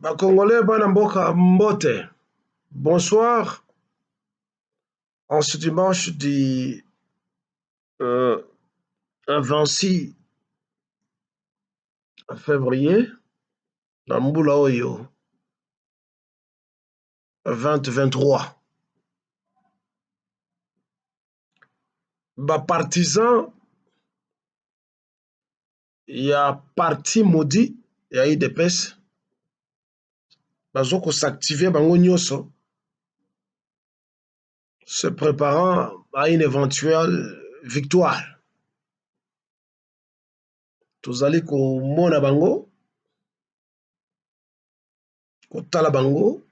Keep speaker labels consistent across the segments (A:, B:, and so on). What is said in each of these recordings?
A: Congolais, Banamboka Mbote. Bonsoir. En ce dimanche du 26 février, dans Mboula Oyo, 2023. Partisan, il y a parti maudit, il y a eu des pèses. Bazoko s'activer, bango nyoso, se préparant à une éventuelle victoire. Tozali ko mona bango, ko tala bango,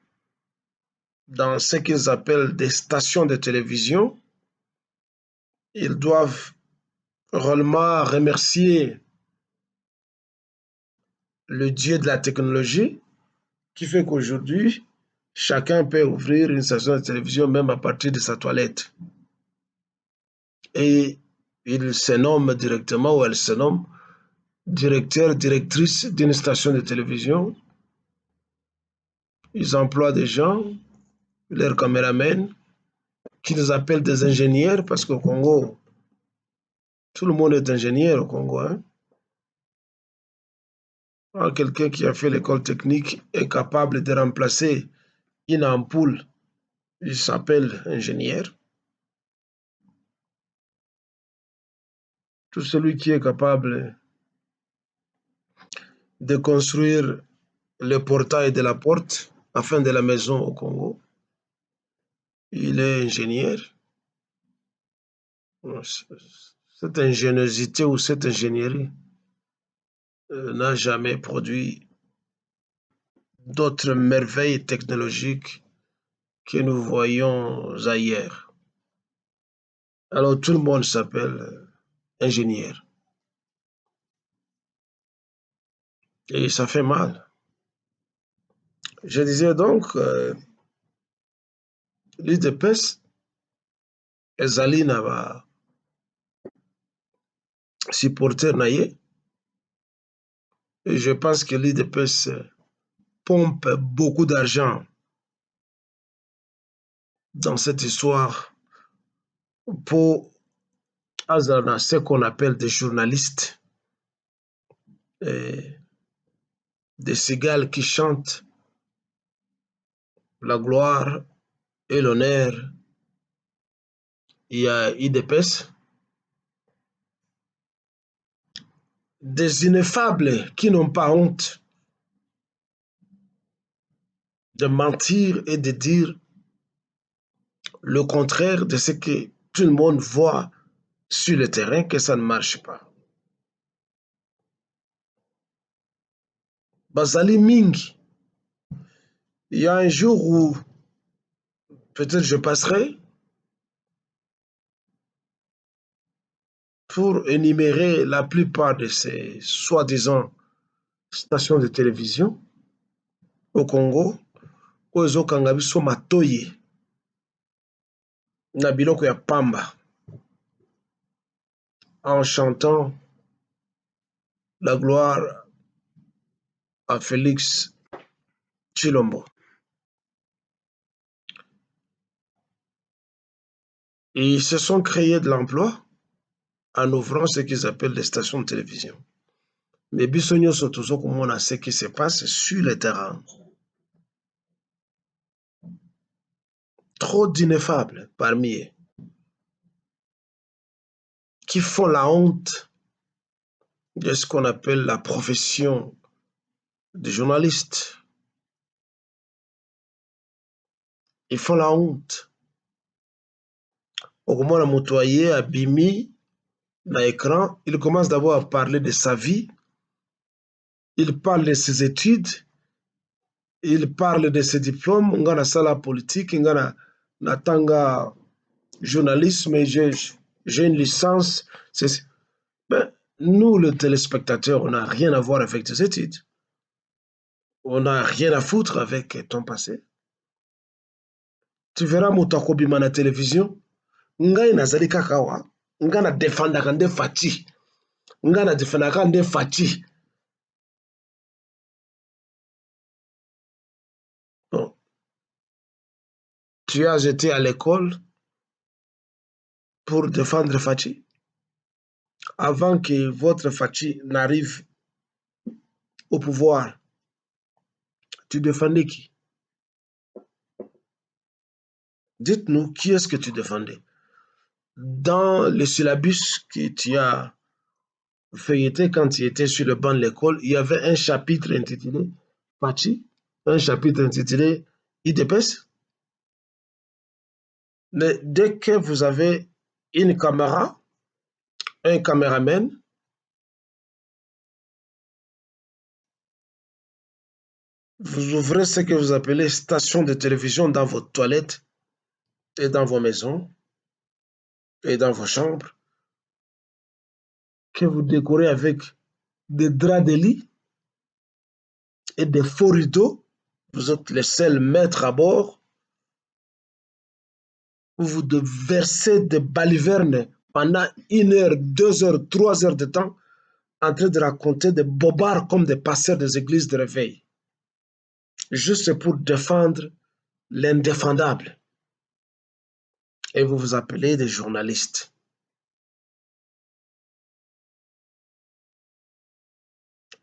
A: dans ce qu'ils appellent des stations de télévision. Ils doivent réellement remercier le Dieu de la technologie qui fait qu'aujourd'hui, chacun peut ouvrir une station de télévision même à partir de sa toilette. Et il se nomme directement ou elle se nomme directeur, directrice d'une station de télévision. Ils emploient des gens, leurs caméramens, qu'ils appellent des ingénieurs parce qu'au Congo, tout le monde est ingénieur au Congo. Quelqu'un qui a fait l'école technique est capable de remplacer une ampoule, il s'appelle ingénieur. Tout celui qui est capable de construire le portail de la porte afin de la maison au Congo, il est ingénieur. Cette ingéniosité ou cette ingénierie n'a jamais produit d'autres merveilles technologiques que nous voyons ailleurs. Alors tout le monde s'appelle ingénieur. Et ça fait mal. Je disais donc, l'IDPS, ezali na ba supporters naïe. Et je pense que l'IDPS pompe beaucoup d'argent dans cette histoire pour ce qu'on appelle des journalistes, et des cigales qui chantent la gloire et l'honneur. Il y a IDPS, des ineffables qui n'ont pas honte de mentir et de dire le contraire de ce que tout le monde voit sur le terrain, que ça ne marche pas. Bazali Ming, il y a un jour où peut-être je passerai pour énumérer la plupart de ces soi-disant stations de télévision au Congo, oyo ezokanga biso matoyi na biloko ya pamba en chantant la gloire à Félix Tshilombo. Et ils se sont créés de l'emploi en ouvrant ce qu'ils appellent des stations de télévision. Mais biso nyonso tozokomona ce qui se passe sur le terrain. Trop d'ineffables parmi eux qui font la honte de ce qu'on appelle la profession de journaliste. Ils font la honte. Okomona moto aye abimi na écran, il commence d'abord à parler de sa vie, il parle de ses études, il parle de ses diplômes, nga na sala politique, nga na tanga journalisme, j'ai une licence. Ben, nous, le téléspectateur, on n'a rien à voir avec tes études. On n'a rien à foutre avec ton passé. Tu verras moto akobima na télévision, ngai nazali kaka awa, nga na defendaka nde Fati, nga na defendaka nde Fati. tu as été à l'école pour défendre Fachi avant que votre Fachi n'arrive au pouvoir. Tu défendais qui? Dites-nous, qui est-ce que tu défendais? Dans le syllabus que tu as feuilleté quand tu étais sur le banc de l'école, il y avait un chapitre intitulé Fachi, un chapitre intitulé IDPS. Mais dès que vous avez une caméra, un caméraman, vous ouvrez ce que vous appelez station de télévision dans vos toilettes et dans vos maisons et dans vos chambres, que vous décorez avec des draps de lit et des faux rideaux. Vous êtes les seuls maîtres à bord. Vous versez des balivernes pendant 1 heure, 2 heures, 3 heures de temps en train de raconter des bobards comme des pasteurs des églises de réveil, juste pour défendre l'indéfendable. Et vous vous appelez des journalistes.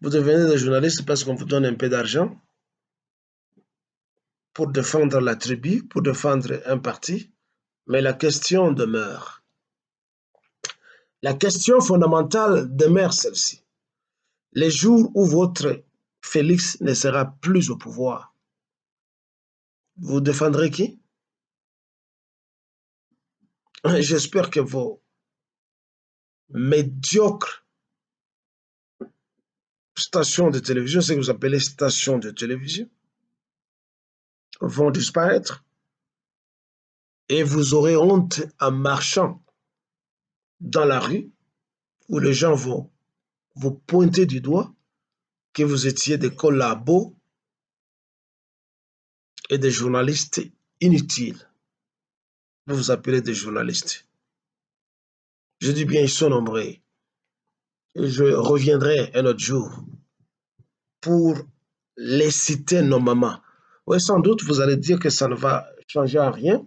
A: Vous devenez des journalistes parce qu'on vous donne un peu d'argent pour défendre la tribu, pour défendre un parti. Mais la question demeure. La question fondamentale demeure celle-ci. Les jours où votre Félix ne sera plus au pouvoir, vous défendrez qui? J'espère que vos médiocres stations de télévision, ce que vous appelez stations de télévision, vont disparaître et vous aurez honte en marchant dans la rue où les gens vont vous pointer du doigt que vous étiez des collabos et des journalistes inutiles. Vous vous appelez des journalistes. Je dis bien, ils sont nombreux. Et je reviendrai un autre jour pour les citer nommément. Oui, sans doute, vous allez dire que ça ne va changer en rien.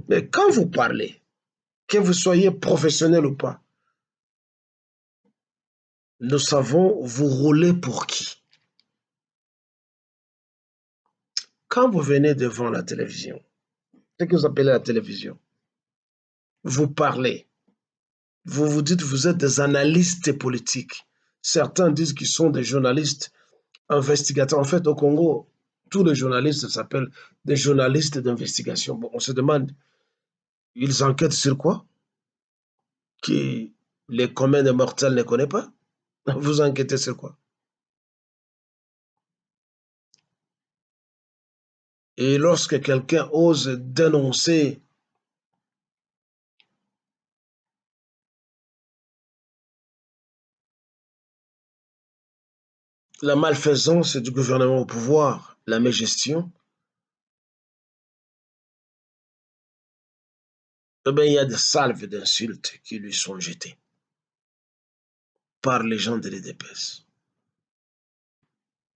A: Mais quand vous parlez, que vous soyez professionnel ou pas, nous savons vous rouler pour qui. Quand vous venez devant la télévision, ce que vous appelez la télévision, vous parlez, vous vous dites que vous êtes des analystes politiques. Certains disent qu'ils sont des journalistes investigateurs. En fait, au Congo, tous les journalistes s'appellent des journalistes d'investigation. Bon, on se demande, ils enquêtent sur quoi? Que les communs des mortels ne connaissent pas? Vous enquêtez sur quoi? Et lorsque quelqu'un ose dénoncer la malfaisance du gouvernement au pouvoir, la mégestion, eh bien, il y a des salves d'insultes qui lui sont jetées par les gens de l'EDPS.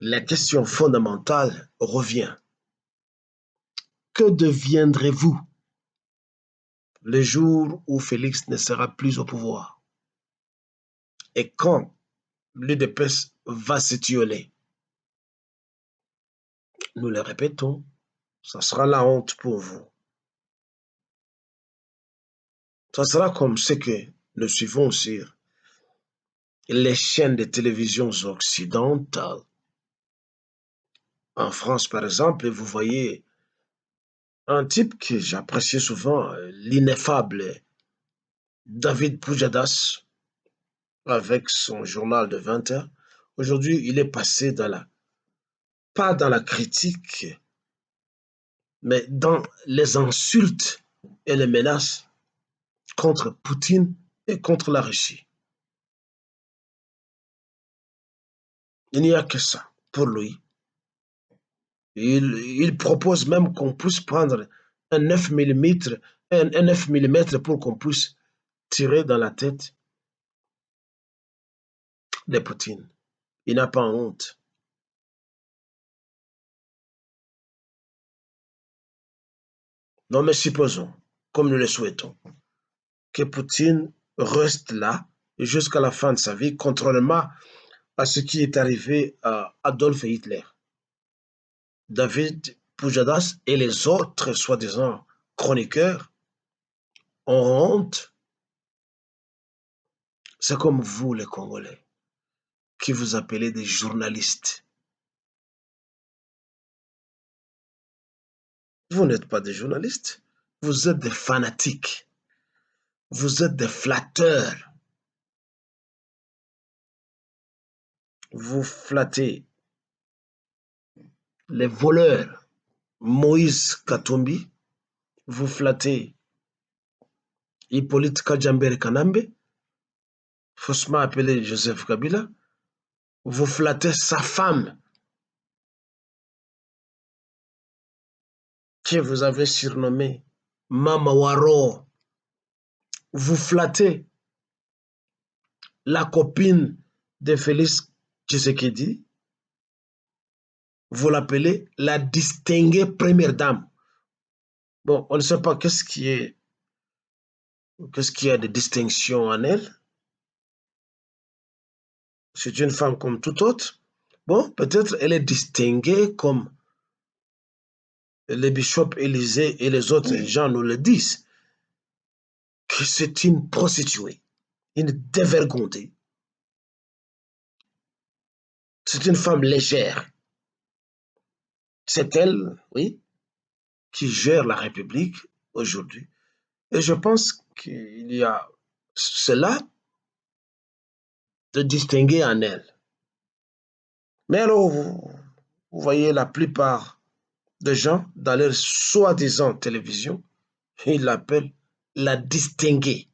A: La question fondamentale revient. Que deviendrez-vous le jour où Félix ne sera plus au pouvoir? Et quand l'UDPS va s'étioler? Nous le répétons, ça sera la honte pour vous. Ça sera comme ce que nous suivons sur les chaînes de télévision occidentales. En France, par exemple, vous voyez un type que j'appréciais souvent, l'ineffable David Pujadas, avec son journal de 20 heures. Aujourd'hui, il est passé pas dans la critique, mais dans les insultes et les menaces contre Poutine et contre la Russie. Il n'y a que ça pour lui. Il propose même qu'on puisse prendre un 9 mm, un 9 mm pour qu'on puisse tirer dans la tête de Poutine. Il n'a pas honte. Non, mais supposons, comme nous le souhaitons, que Poutine reste là jusqu'à la fin de sa vie, contrairement à ce qui est arrivé à Adolf Hitler. David Pujadas et les autres soi-disant chroniqueurs ont honte. C'est comme vous, les Congolais, qui vous appelez des journalistes. Vous n'êtes pas des journalistes, vous êtes des fanatiques, vous êtes des flatteurs. Vous flattez les voleurs. Moïse Katumbi, vous flattez Hippolyte Kajambere Kanambe, faussement appelé Joseph Kabila, vous flattez sa femme, que vous avez surnommée Mama Waro. Vous flattez la copine de Félix Tshisekedi, vous l'appelez la distinguée première dame. Bon, on ne sait pas qu'est-ce qu'il y a de distinction en elle. C'est une femme comme toute autre. Bon, peut-être elle est distinguée comme les bishops Élysée et les autres gens nous le disent, que c'est une prostituée, une dévergondée. C'est une femme légère. C'est elle, oui, qui gère la République aujourd'hui. Et je pense qu'il y a cela de distinguer en elle. Mais alors, vous voyez la plupart des gens dans leur soi-disant télévision, ils l'appellent la distinguée.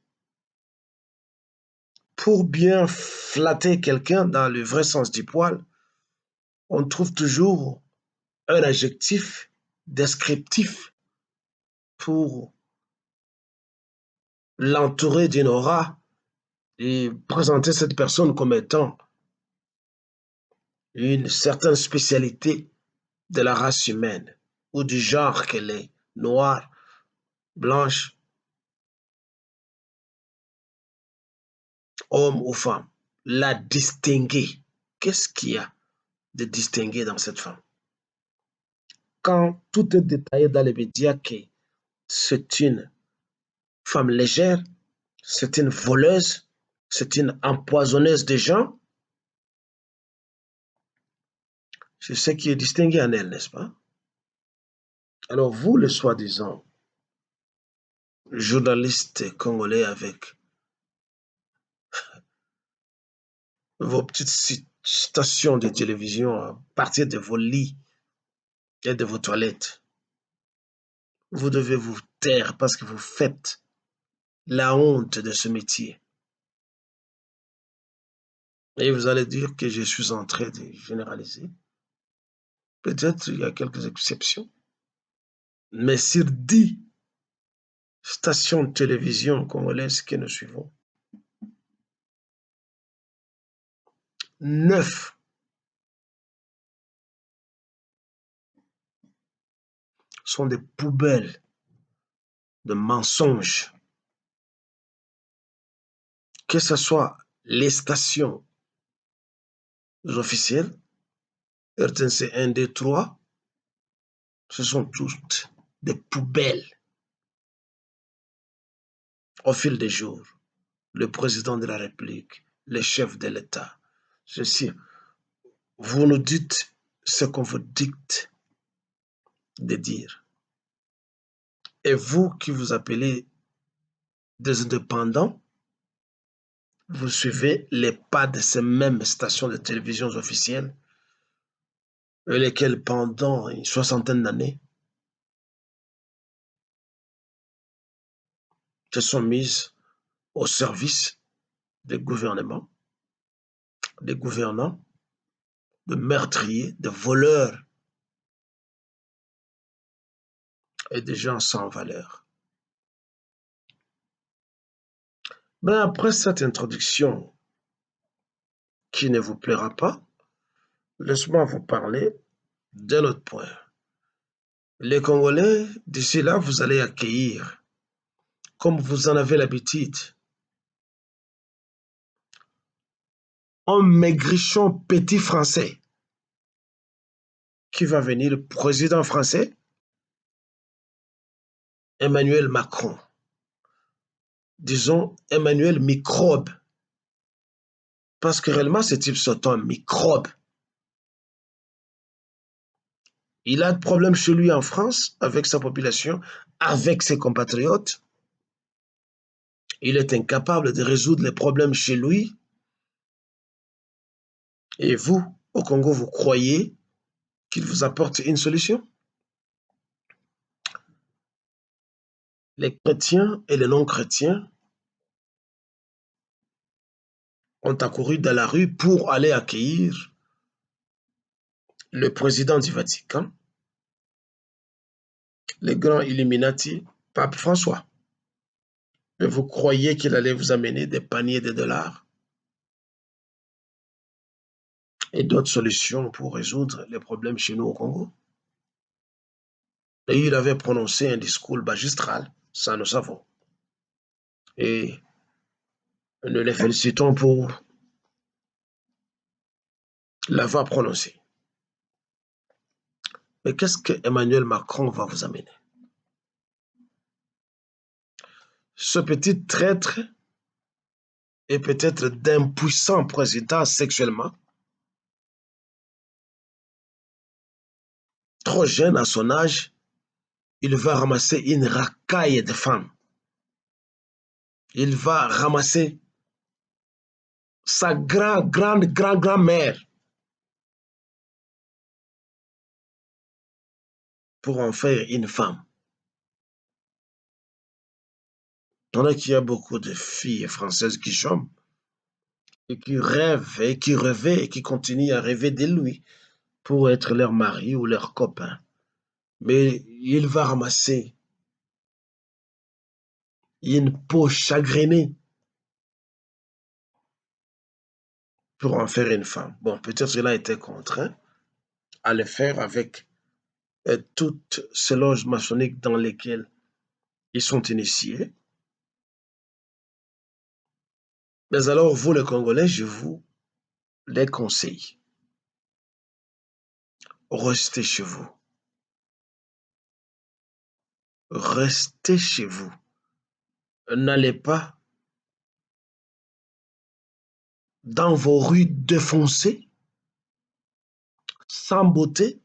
A: Pour bien flatter quelqu'un dans le vrai sens du poil, on trouve toujours un adjectif descriptif pour l'entourer d'une aura et présenter cette personne comme étant une certaine spécialité de la race humaine ou du genre qu'elle est, noire, blanche, homme ou femme. La distinguer. Qu'est-ce qu'il y a de distingué dans cette femme? Quand tout est détaillé dans les médias que c'est une femme légère, c'est une voleuse, c'est une empoisonneuse de gens, c'est ce qui est distingué en elle, n'est-ce pas? Alors vous, le soi-disant journaliste congolais avec vos petites stations de télévision à partir de vos lits et de vos toilettes, vous devez vous taire parce que vous faites la honte de ce métier. Et vous allez dire que je suis en train de généraliser. Peut-être il y a quelques exceptions. Mais sur 10 stations de télévision congolaises que nous suivons, 9 sont des poubelles de mensonges. Que ce soit les stations officielles, RTNC 1, 2, 3, ce sont toutes des poubelles. Au fil des jours, le président de la République, les chefs de l'État, ceci, vous nous dites ce qu'on vous dicte de dire. Et vous qui vous appelez des indépendants, vous suivez les pas de ces mêmes stations de télévision officielles, lesquelles pendant une soixantaine d'années se sont mises au service des gouvernements, des gouvernants, de meurtriers, de voleurs et des gens sans valeur. Mais après cette introduction qui ne vous plaira pas, laisse-moi vous parler d'un autre point. Les Congolais, d'ici là, vous allez accueillir, comme vous en avez l'habitude, un maigrichon petit français qui va venir, le président français, Emmanuel Macron. Disons Emmanuel Microbe. Parce que réellement, ce type c'est un microbe. Il a de problèmes chez lui en France, avec sa population, avec ses compatriotes. Il est incapable de résoudre les problèmes chez lui. Et vous, au Congo, vous croyez qu'il vous apporte une solution? Les chrétiens et les non-chrétiens ont accouru dans la rue pour aller accueillir le président du Vatican, le grand Illuminati, Pape François. Et vous croyez qu'il allait vous amener des paniers de dollars et d'autres solutions pour résoudre les problèmes chez nous au Congo? Et il avait prononcé un discours magistral, ça nous savons. Et nous les félicitons pour l'avoir prononcé. Mais qu'est-ce que Emmanuel Macron va vous amener? Ce petit traître est peut-être d'impuissant président sexuellement, trop jeune à son âge, il va ramasser une racaille de femmes. Il va ramasser sa grand-mère pour en faire une femme. Pendant qu'il y a beaucoup de filles françaises qui chôment et qui rêvent et qui rêvaient et qui continuent à rêver de lui pour être leur mari ou leur copain. Mais il va ramasser une peau chagrinée pour en faire une femme. Bon, peut-être qu'il a été contraint à le faire avec toutes ces loges maçonniques dans lesquelles ils sont initiés. Mais alors, vous, les Congolais, je vous les conseille. Restez chez vous. Restez chez vous. N'allez pas dans vos rues défoncées, sans beauté,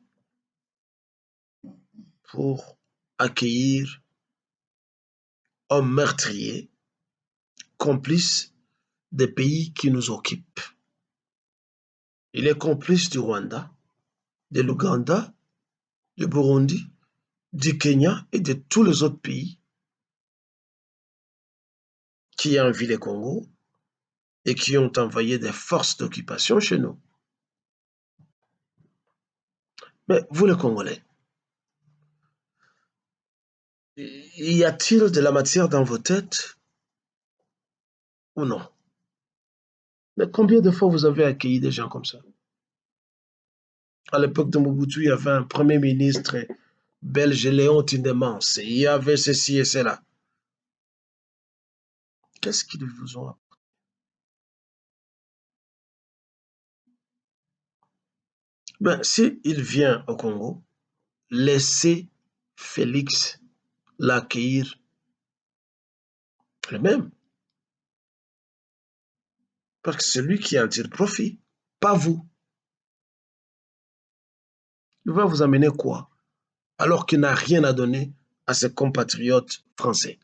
A: pour accueillir un meurtrier, complice des pays qui nous occupent. Il est complice du Rwanda, de l'Ouganda, du Burundi, du Kenya et de tous les autres pays qui envient le Congo et qui ont envoyé des forces d'occupation chez nous. Mais vous, les Congolais, y a-t-il de la matière dans vos têtes ou non? Mais combien de fois vous avez accueilli des gens comme ça? À l'époque de Mobutu, il y avait un premier ministre belge, Léon Tindemans, il y avait ceci et cela. Qu'est-ce qu'ils vous ont appris? Ben, s'il vient au Congo, laissez Félix l'accueillir le même. Parce que c'est lui qui en tire profit, pas vous. Il va vous amener quoi? Alors qu'il n'a rien à donner à ses compatriotes français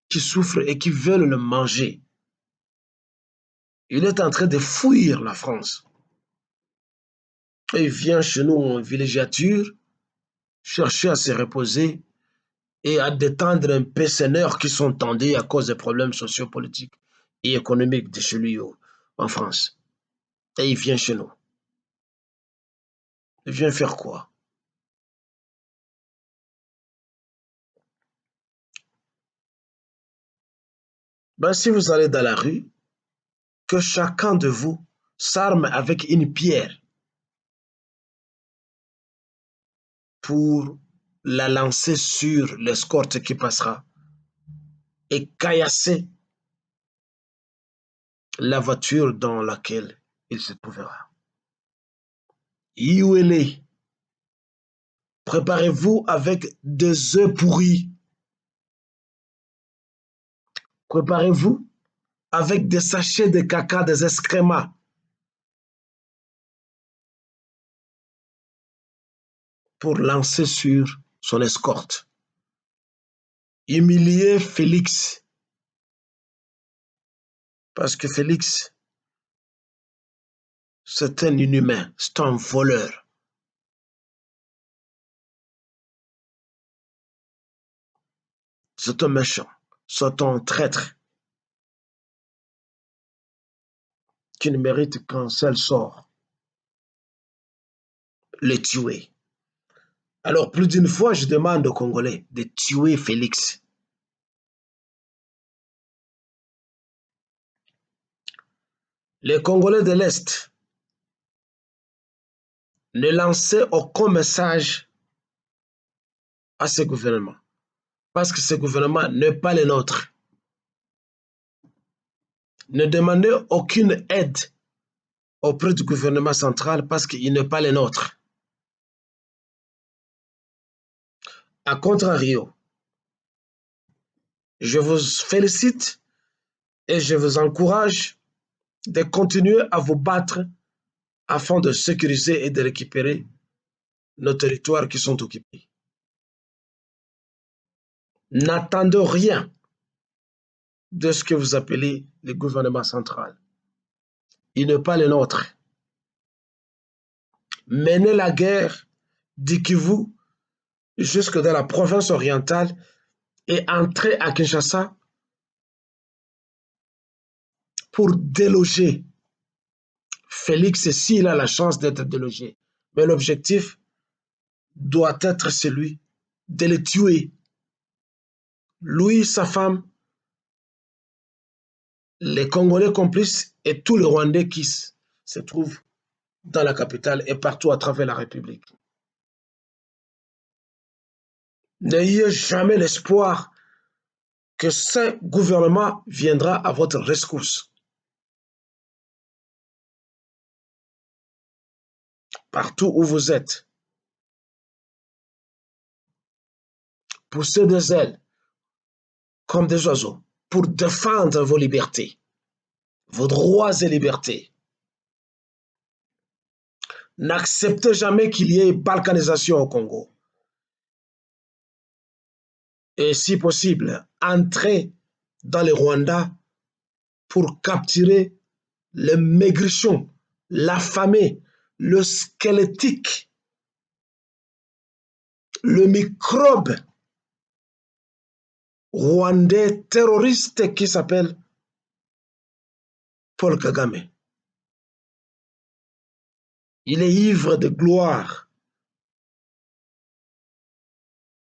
A: qui souffrent et qui veulent le manger. Il est en train de fuir la France. Et il vient chez nous en villégiature, chercher à se reposer et à détendre un peu ses nerfs qui sont tendus à cause des problèmes sociopolitiques et économiques de chez lui en France. Et il vient chez nous. Il vient faire quoi? Ben, si vous allez dans la rue, que chacun de vous s'arme avec une pierre pour la lancer sur l'escorte qui passera et caillasser la voiture dans laquelle il se trouvera. Youélé, préparez-vous avec des œufs pourris. Préparez-vous avec des sachets de caca, des excréments. Pour lancer sur son escorte. Humilier Félix. Parce que Félix, c'est un inhumain, c'est un voleur. C'est un méchant, c'est un traître qui ne mérite qu'un seul sort, le tuer. Alors, plus d'une fois, je demande aux Congolais de tuer Félix. Les Congolais de l'Est, ne lancez aucun message à ce gouvernement, parce que ce gouvernement n'est pas le nôtre. Ne demandez aucune aide auprès du gouvernement central parce qu'il n'est pas le nôtre. A contrario, je vous félicite et je vous encourage de continuer à vous battre afin de sécuriser et de récupérer nos territoires qui sont occupés. N'attendez rien de ce que vous appelez le gouvernement central. Il n'est pas le nôtre. Menez la guerre du Kivu jusque dans la province orientale et entrez à Kinshasa pour déloger Félix s'il a la chance d'être délogé. Mais l'objectif doit être celui de le tuer. Lui, sa femme, les Congolais complices et tous les Rwandais qui se trouvent dans la capitale et partout à travers la République. N'ayez jamais l'espoir que ce gouvernement viendra à votre rescousse. Partout où vous êtes, poussez des ailes comme des oiseaux pour défendre vos libertés, vos droits et libertés. N'acceptez jamais qu'il y ait balkanisation au Congo. Et si possible, entrez dans le Rwanda pour capturer le maigrichon, l'affamé, le squelettique, le microbe rwandais terroriste qui s'appelle Paul Kagame. Il est ivre de gloire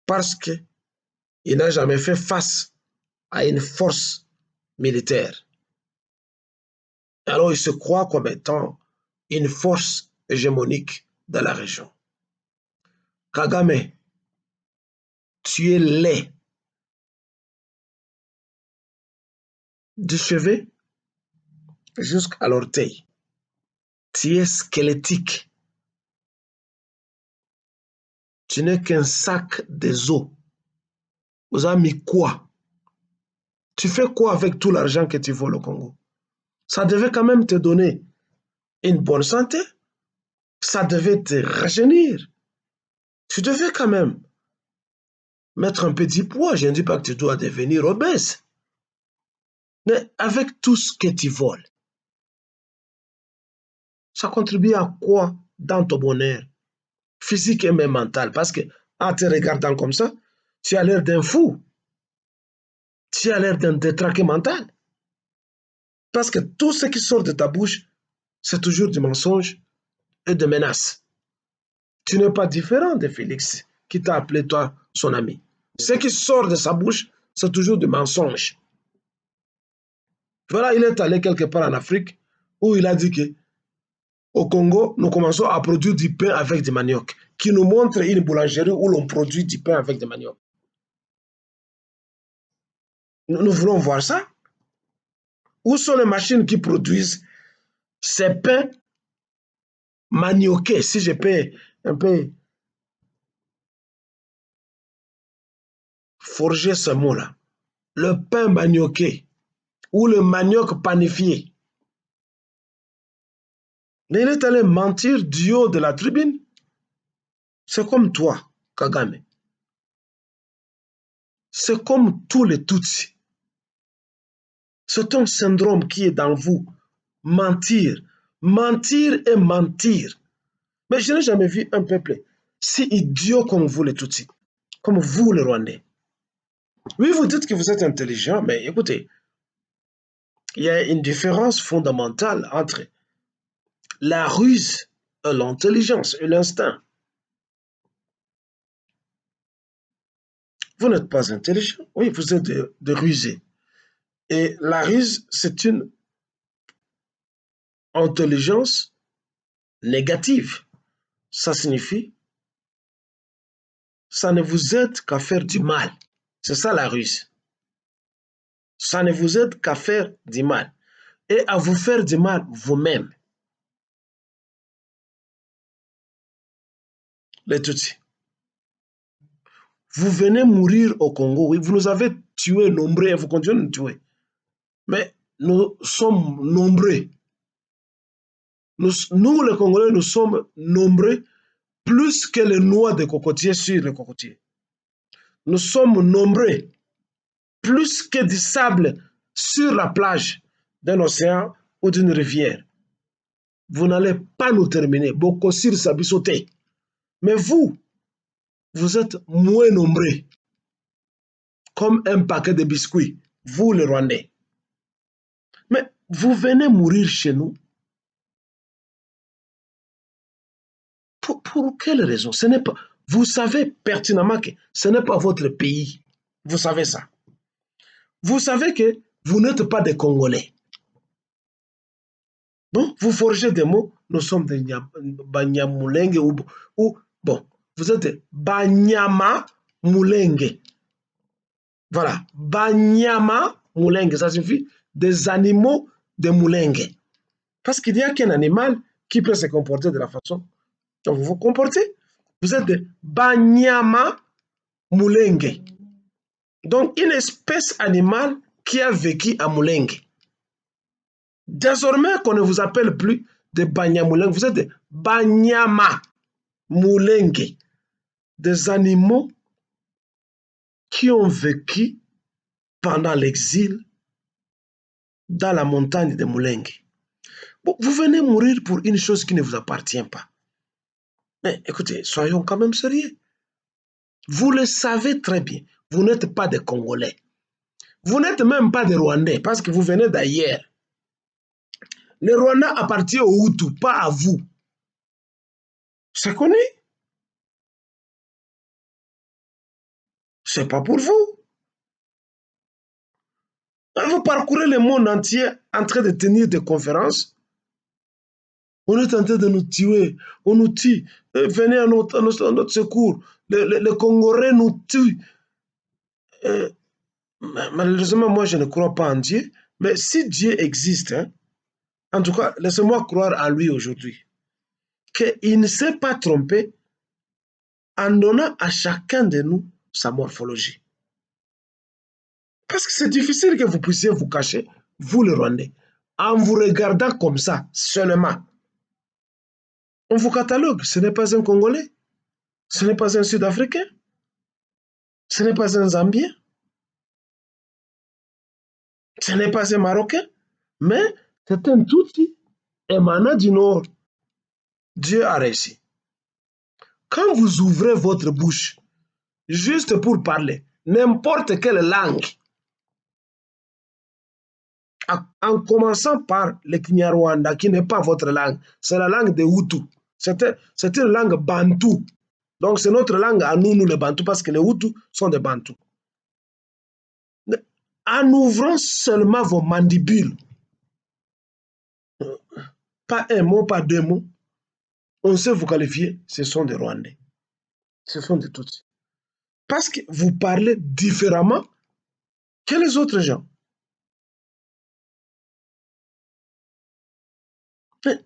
A: parce qu'il n'a jamais fait face à une force militaire. Alors il se croit comme étant une force hégémonique dans la région. Kagame, tu es laid. Du chevet jusqu'à l'orteil. Tu es squelettique. Tu n'es qu'un sac des os. Vous avez mis quoi? Tu fais quoi avec tout l'argent que tu voles au Congo? Ça devait quand même te donner une bonne santé. Ça devait te rajeunir. Tu devais quand même mettre un petit poids. Je ne dis pas que tu dois devenir obèse. Mais avec tout ce que tu voles, ça contribue à quoi dans ton bonheur physique et même mental? Parce que en te regardant comme ça, tu as l'air d'un fou. Tu as l'air d'un détraqué mental. Parce que tout ce qui sort de ta bouche, c'est toujours du mensonge et de menaces. Tu n'es pas différent de Félix, qui t'a appelé toi son ami. Ce qui sort de sa bouche, c'est toujours du mensonge. Voilà, il est allé quelque part en Afrique où il a dit que au Congo, nous commençons à produire du pain avec du manioc, qui nous montre une boulangerie où l'on produit du pain avec du manioc. Nous voulons voir ça. Où sont les machines qui produisent ces pains manioqués, si je peux un peu forger ce mot-là. Le pain manioqué ou le manioc panifié. Mais il est allé mentir du haut de la tribune. C'est comme toi, Kagame. C'est comme tous les Tutsis. C'est un syndrome qui est dans vous. Mentir. Mentir et mentir. Mais je n'ai jamais vu un peuple si idiot comme vous les Tutsis. Comme vous les Rwandais. Oui, vous dites que vous êtes intelligent, mais écoutez, il y a une différence fondamentale entre la ruse et l'intelligence et l'instinct. Vous n'êtes pas intelligent. Oui, vous êtes de rusés. Et la ruse, c'est une intelligence négative. Ça signifie, ça ne vous aide qu'à faire du mal. C'est ça la ruse. Ça ne vous aide qu'à faire du mal. Et à vous faire du mal vous-même. Les Tutsis. Vous venez mourir au Congo, oui, vous nous avez tués nombreux et vous continuez de nous tuer. Mais nous sommes nombreux. Nous, les Congolais, nous sommes nombreux plus que les noix de cocotier sur les cocotiers. Nous sommes nombreux plus que du sable sur la plage d'un océan ou d'une rivière. Vous n'allez pas nous terminer. Bokosir Sabisote. Mais vous êtes moins nombreux. Comme un paquet de biscuits. Vous, les Rwandais. Mais vous venez mourir chez nous. Pour quelle raison? Ce n'est pas. Vous savez pertinemment que ce n'est pas votre pays. Vous savez ça. Vous savez que vous n'êtes pas des Congolais. Bon, vous forgez des mots. Nous sommes des Banyamulenge ou bon, vous êtes des Banyama Mulenge. Voilà, Banyama Mulenge, ça signifie des animaux de Mulenge. Parce qu'il n'y a qu'un animal qui peut se comporter de la façon dont vous vous comportez. Vous êtes des Banyama Mulenge. Donc, une espèce animale qui a vécu à Mulenge. Désormais qu'on ne vous appelle plus des Banyamulenge, vous êtes des Banyama Mulenge, des animaux qui ont vécu pendant l'exil dans la montagne de Mulenge. Bon, vous venez mourir pour une chose qui ne vous appartient pas. Mais écoutez, soyons quand même sérieux. Vous le savez très bien, vous n'êtes pas des Congolais. Vous n'êtes même pas des Rwandais parce que vous venez d'ailleurs. Le Rwanda appartient aux Hutus, pas à vous. C'est connu. C'est pas pour vous. Vous parcourez le monde entier en train de tenir des conférences. On est en train de nous tuer. On nous tue. Venez à notre secours. Les Congolais nous tuent. Malheureusement, moi, je ne crois pas en Dieu. Mais si Dieu existe, hein, en tout cas, laissez-moi croire en lui aujourd'hui, qu'il ne s'est pas trompé en donnant à chacun de nous sa morphologie. Parce que c'est difficile que vous puissiez vous cacher, vous les Rwandais, en vous regardant comme ça, seulement. On vous catalogue, ce n'est pas un Congolais, ce n'est pas un Sud-Africain, ce n'est pas un Zambien, ce n'est pas un Marocain, mais c'est un Tutsi émanant du Nord. Dieu a réussi. Quand vous ouvrez votre bouche, juste pour parler, n'importe quelle langue, en commençant par le Kinyarwanda, qui n'est pas votre langue, c'est la langue des Hutus. C'est une langue bantou. Donc c'est notre langue à nous, les Bantous, parce que les Hutus sont des Bantous. En ouvrant seulement vos mandibules, pas un mot, pas deux mots, on sait vous qualifier, ce sont des Rwandais. Ce sont des Tutsis. Parce que vous parlez différemment que les autres gens. Mais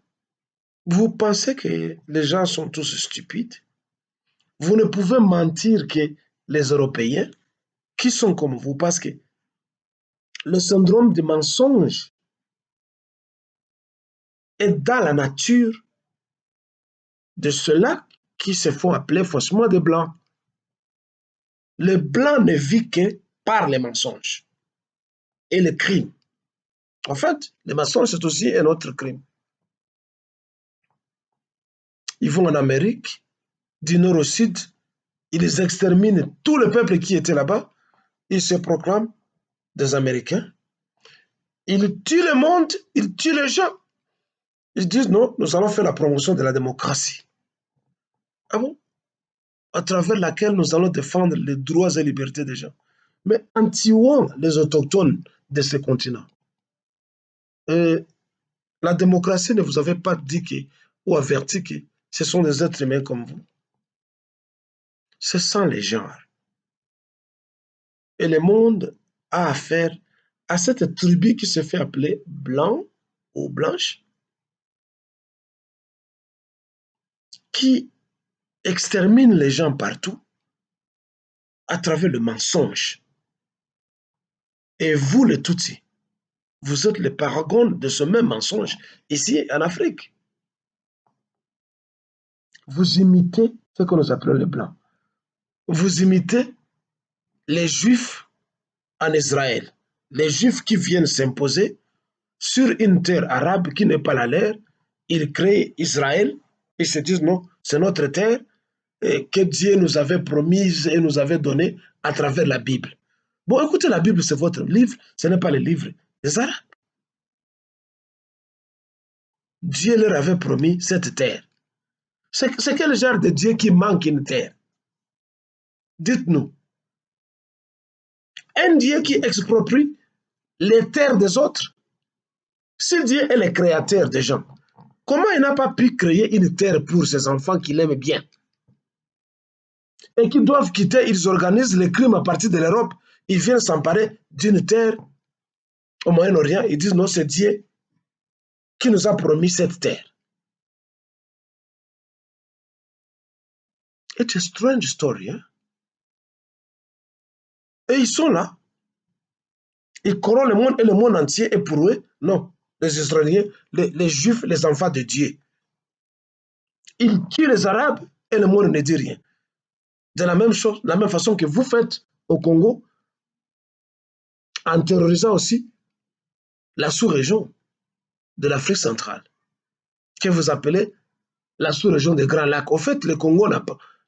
A: vous pensez que les gens sont tous stupides? Vous ne pouvez mentir que les Européens qui sont comme vous, parce que le syndrome du mensonge est dans la nature de ceux-là qui se font appeler faussement des Blancs. Le Blanc ne vit que par les mensonges et le crime. En fait, le mensonge, c'est aussi un autre crime. Ils vont en Amérique, du nord au sud, ils exterminent tout le peuple qui était là-bas, ils se proclament des Américains, ils tuent le monde, ils tuent les gens. Ils disent non, nous allons faire la promotion de la démocratie. Ah bon? À travers laquelle nous allons défendre les droits et libertés des gens. Mais en tuant les autochtones de ce continent, la démocratie ne vous avait pas dit que, ou averti que ce sont des êtres humains comme vous. Ce sont les genres. Et le monde a affaire à cette tribu qui se fait appeler blanc ou blanche, qui extermine les gens partout à travers le mensonge. Et vous, les Tutsis, vous êtes les paragons de ce même mensonge ici en Afrique. Vous imitez ce que nous appelons les Blancs. Vous imitez les Juifs en Israël. Les Juifs qui viennent s'imposer sur une terre arabe qui n'est pas la leur. Ils créent Israël. Ils se disent non, c'est notre terre que Dieu nous avait promise et nous avait donnée à travers la Bible. Bon, écoutez, la Bible, c'est votre livre, ce n'est pas le livre des Arabes. Dieu leur avait promis cette terre. C'est quel genre de Dieu qui manque une terre? Dites-nous. Un Dieu qui exproprie les terres des autres. Si Dieu est le créateur des gens, comment il n'a pas pu créer une terre pour ses enfants qu'il aime bien? Et qui doivent quitter, ils organisent les crimes à partir de l'Europe. Ils viennent s'emparer d'une terre au Moyen-Orient. Ils disent non, c'est Dieu qui nous a promis cette terre. It's a strange story. Hein? Et ils sont là. Ils corrompent le monde et le monde entier. Et pour eux, non. Les Israéliens, les Juifs, les enfants de Dieu. Ils tuent les Arabes et le monde ne dit rien. De la même chose, de la même façon que vous faites au Congo, en terrorisant aussi la sous-région de l'Afrique centrale, que vous appelez la sous-région des Grands Lacs. Au fait, le Congo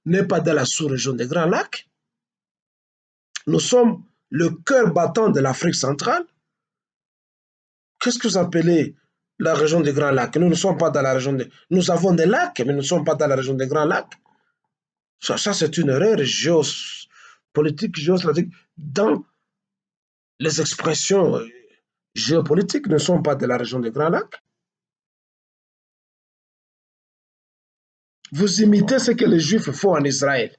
A: n'est pas dans la sous-région des Grands Lacs. Nous sommes le cœur battant de l'Afrique centrale. Qu'est-ce que vous appelez la région des Grands Lacs? Nous ne sommes pas dans la région des... Nous avons des lacs, mais nous ne sommes pas dans la région des Grands Lacs. Ça c'est une erreur géopolitique, géostratégique. Dans les expressions géopolitiques, nous ne sommes pas de la région des Grands Lacs. Vous imitez ce que les Juifs font en Israël.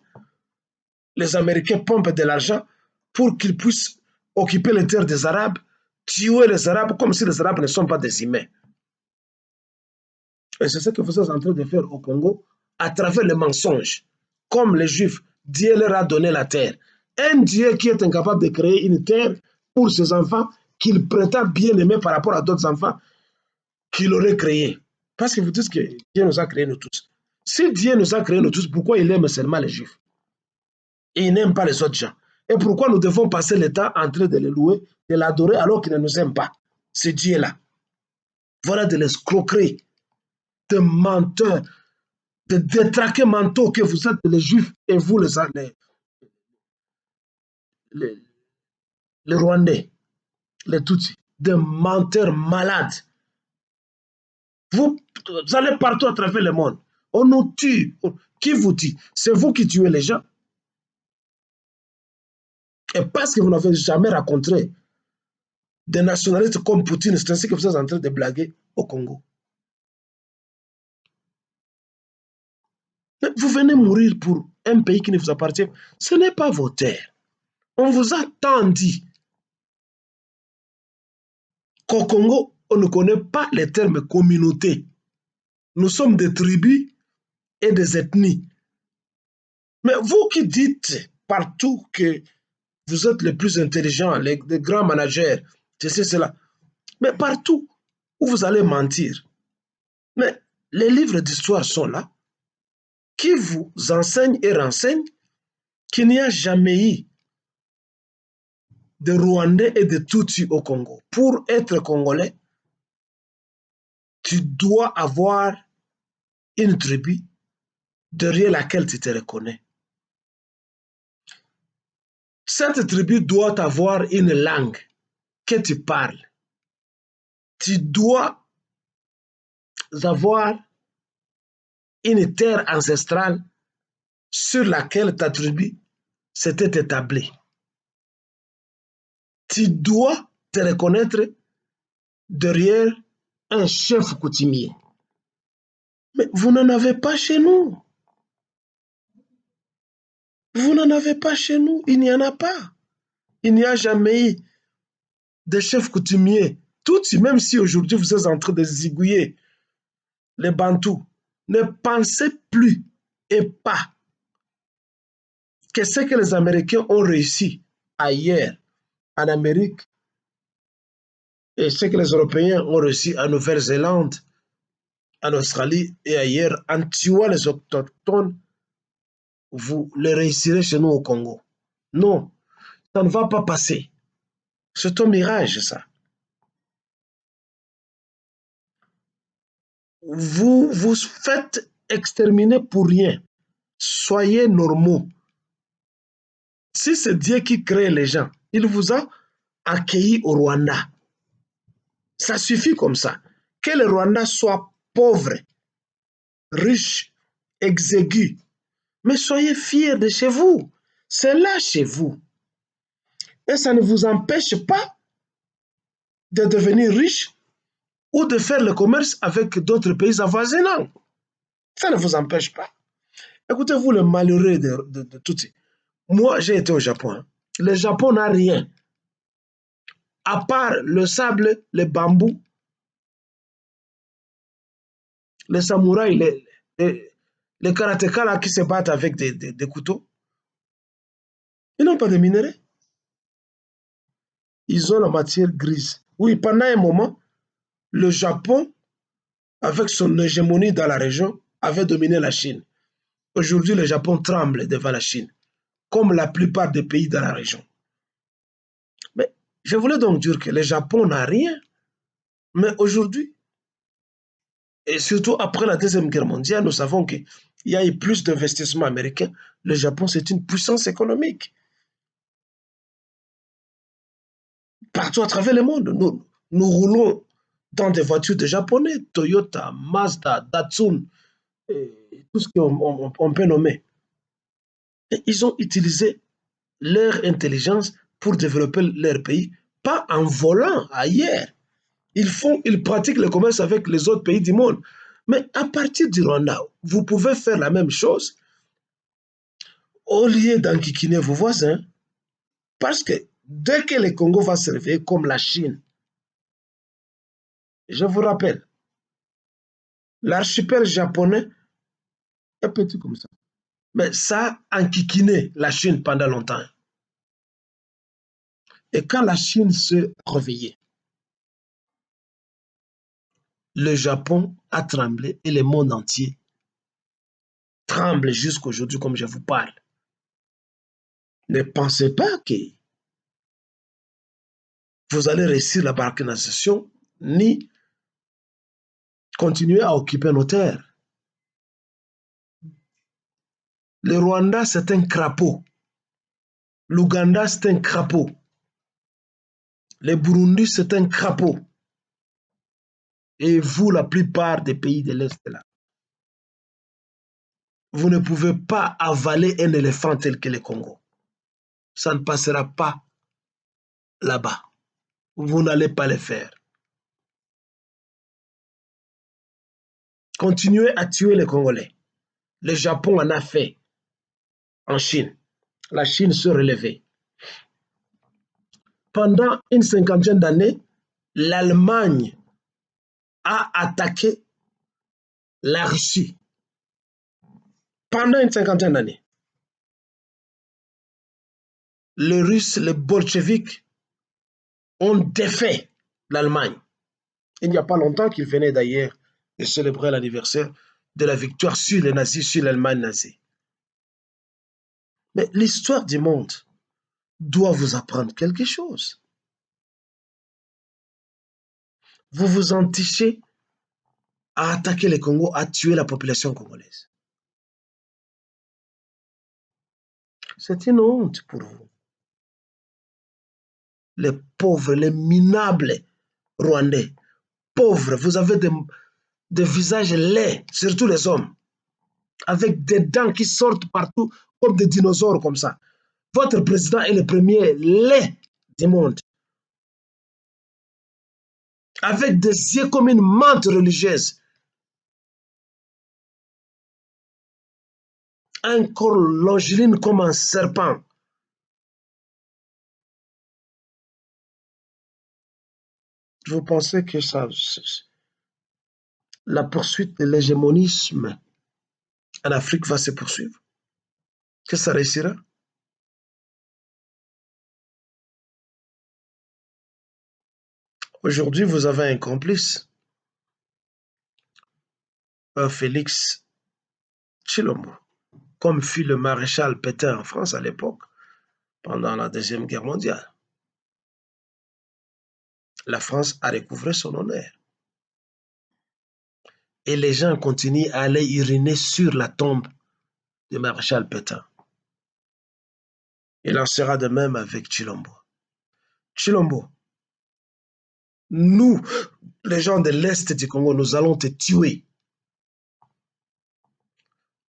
A: Les Américains pompent de l'argent pour qu'ils puissent occuper les terres des Arabes, tuer les Arabes comme si les Arabes ne sont pas des humains. Et c'est ce que vous êtes en train de faire au Congo à travers le mensonge. Comme les Juifs, Dieu leur a donné la terre. Un Dieu qui est incapable de créer une terre pour ses enfants qu'il prétend bien aimer par rapport à d'autres enfants qu'il aurait créés. Parce que vous dites que Dieu nous a créés nous tous. Si Dieu nous a créés nous tous, pourquoi il aime seulement les Juifs? Et il n'aime pas les autres gens. Et pourquoi nous devons passer le temps en train de le louer, de l'adorer alors qu'il ne nous aime pas? Ce Dieu-là. Voilà de l'escroquerie, de menteurs, de détraqués mentaux que vous êtes les Juifs et vous les, les Rwandais, les Tutsis, des menteurs malades. Vous allez partout à travers le monde. On nous tue. Qui vous tue? C'est vous qui tuez les gens. Et parce que vous n'avez jamais rencontré des nationalistes comme Poutine, c'est ainsi que vous êtes en train de blaguer au Congo. Mais vous venez mourir pour un pays qui ne vous appartient. Ce n'est pas vos terres. On vous a tant dit qu'au Congo, on ne connaît pas les termes communauté. Nous sommes des tribus et des ethnies. Mais vous qui dites partout que vous êtes les plus intelligents, les grands managers, ceci, cela, mais partout où vous allez mentir, mais les livres d'histoire sont là, qui vous enseignent et renseignent qu'il n'y a jamais eu de Rwandais et de Tutsis au Congo. Pour être Congolais, tu dois avoir une tribu derrière laquelle tu te reconnais. Cette tribu doit avoir une langue que tu parles. Tu dois avoir une terre ancestrale sur laquelle ta tribu s'était établie. Tu dois te reconnaître derrière un chef coutumier. Mais vous n'en avez pas chez nous. Vous n'en avez pas chez nous. Il n'y en a pas. Il n'y a jamais eu de chef coutumier. Tout, même si aujourd'hui vous êtes en train de zigouiller les Bantous, ne pensez plus et pas que ce que les Américains ont réussi ailleurs en Amérique et ce que les Européens ont réussi en Nouvelle-Zélande, en Australie et ailleurs, en tuant les autochtones, vous le réussirez chez nous au Congo. Non, ça ne va pas passer. C'est un mirage, ça. Vous vous faites exterminer pour rien. Soyez normaux. Si c'est Dieu qui crée les gens, il vous a accueillis au Rwanda. Ça suffit comme ça. Que le Rwanda soit pauvre, riche, exigu, mais soyez fiers de chez vous. C'est là chez vous. Et ça ne vous empêche pas de devenir riche ou de faire le commerce avec d'autres pays avoisinants. Ça ne vous empêche pas. Écoutez-vous, le malheureux de tout ça. Moi, j'ai été au Japon. Le Japon n'a rien. À part le sable, le bambou, les samouraïs, les karatékas là, qui se battent avec des couteaux, ils n'ont pas de minerais. Ils ont la matière grise. Oui, pendant un moment, le Japon, avec son hégémonie dans la région, avait dominé la Chine. Aujourd'hui, le Japon tremble devant la Chine, comme la plupart des pays dans la région. Mais je voulais donc dire que le Japon n'a rien, mais aujourd'hui, et surtout après la Deuxième Guerre mondiale, nous savons qu'il y a eu plus d'investissements américains. Le Japon, c'est une puissance économique. Partout à travers le monde, nous roulons dans des voitures de japonais, Toyota, Mazda, Datsun, et tout ce qu'on peut nommer. Et ils ont utilisé leur intelligence pour développer leur pays, pas en volant ailleurs. Ils pratiquent le commerce avec les autres pays du monde. Mais à partir du Rwanda, vous pouvez faire la même chose au lieu d'enquiquiner vos voisins. Parce que dès que le Congo va se réveiller comme la Chine, je vous rappelle, l'archipel japonais est petit comme ça. Mais ça a enquiquiné la Chine pendant longtemps. Et quand la Chine se réveillait, le Japon a tremblé et le monde entier tremble jusqu'aujourd'hui comme je vous parle. Ne pensez pas que vous allez réussir la balkanisation ni continuer à occuper nos terres. Le Rwanda, c'est un crapaud. L'Ouganda, c'est un crapaud. Le Burundi, c'est un crapaud. Et vous, la plupart des pays de l'Est, là, vous ne pouvez pas avaler un éléphant tel que le Congo. Ça ne passera pas là-bas. Vous n'allez pas le faire. Continuez à tuer les Congolais. Le Japon en a fait en Chine. La Chine se relevait. Pendant une cinquantaine d'années, l'Allemagne a attaqué la Russie. Pendant une cinquantaine d'années. Les Russes, les bolcheviks, ont défait l'Allemagne. Il n'y a pas longtemps qu'ils venaient d'ailleurs de célébrer l'anniversaire de la victoire sur les nazis, sur l'Allemagne nazie. Mais l'histoire du monde doit vous apprendre quelque chose. Vous vous entichez à attaquer le Congo, à tuer la population congolaise. C'est une honte pour vous. Les pauvres, les minables Rwandais, pauvres, vous avez des visages laids, surtout les hommes, avec des dents qui sortent partout comme des dinosaures comme ça. Votre président est le premier laid du monde, avec des yeux comme une menthe religieuse, un corps longiligne comme un serpent. Vous pensez que ça, la poursuite de l'hégémonisme en Afrique va se poursuivre? Que ça réussira? Aujourd'hui, vous avez un complice, un Félix Tshilombo, comme fut le maréchal Pétain en France à l'époque, pendant la Deuxième Guerre mondiale. La France a recouvré son honneur. Et les gens continuent à aller uriner sur la tombe du maréchal Pétain. Il en sera de même avec Tshilombo. Tshilombo, nous, les gens de l'Est du Congo, nous allons te tuer.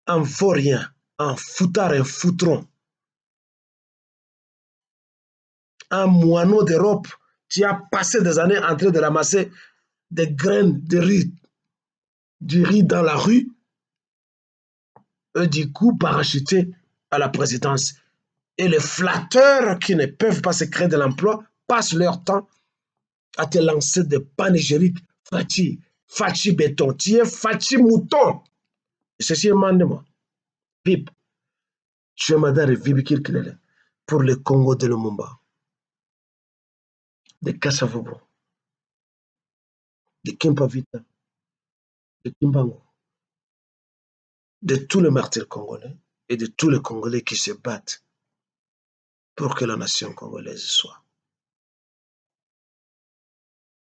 A: Un vaurien, un foutard, un foutron, un moineau d'Europe qui a passé des années en train de ramasser des graines de riz, du riz dans la rue, et du coup parachuté à la présidence. Et les flatteurs qui ne peuvent pas se créer de l'emploi passent leur temps à te lancer des panégyriques. Fachi, Fachi béton, tu es Fachi mouton. Et ceci est mandement. Pip, tu es madame Vibikir Kilele pour le Congo de Lumumba, de Kassavobo, de Kimpavita, de Kimbango, de tous les martyrs congolais et de tous les Congolais qui se battent pour que la nation congolaise soit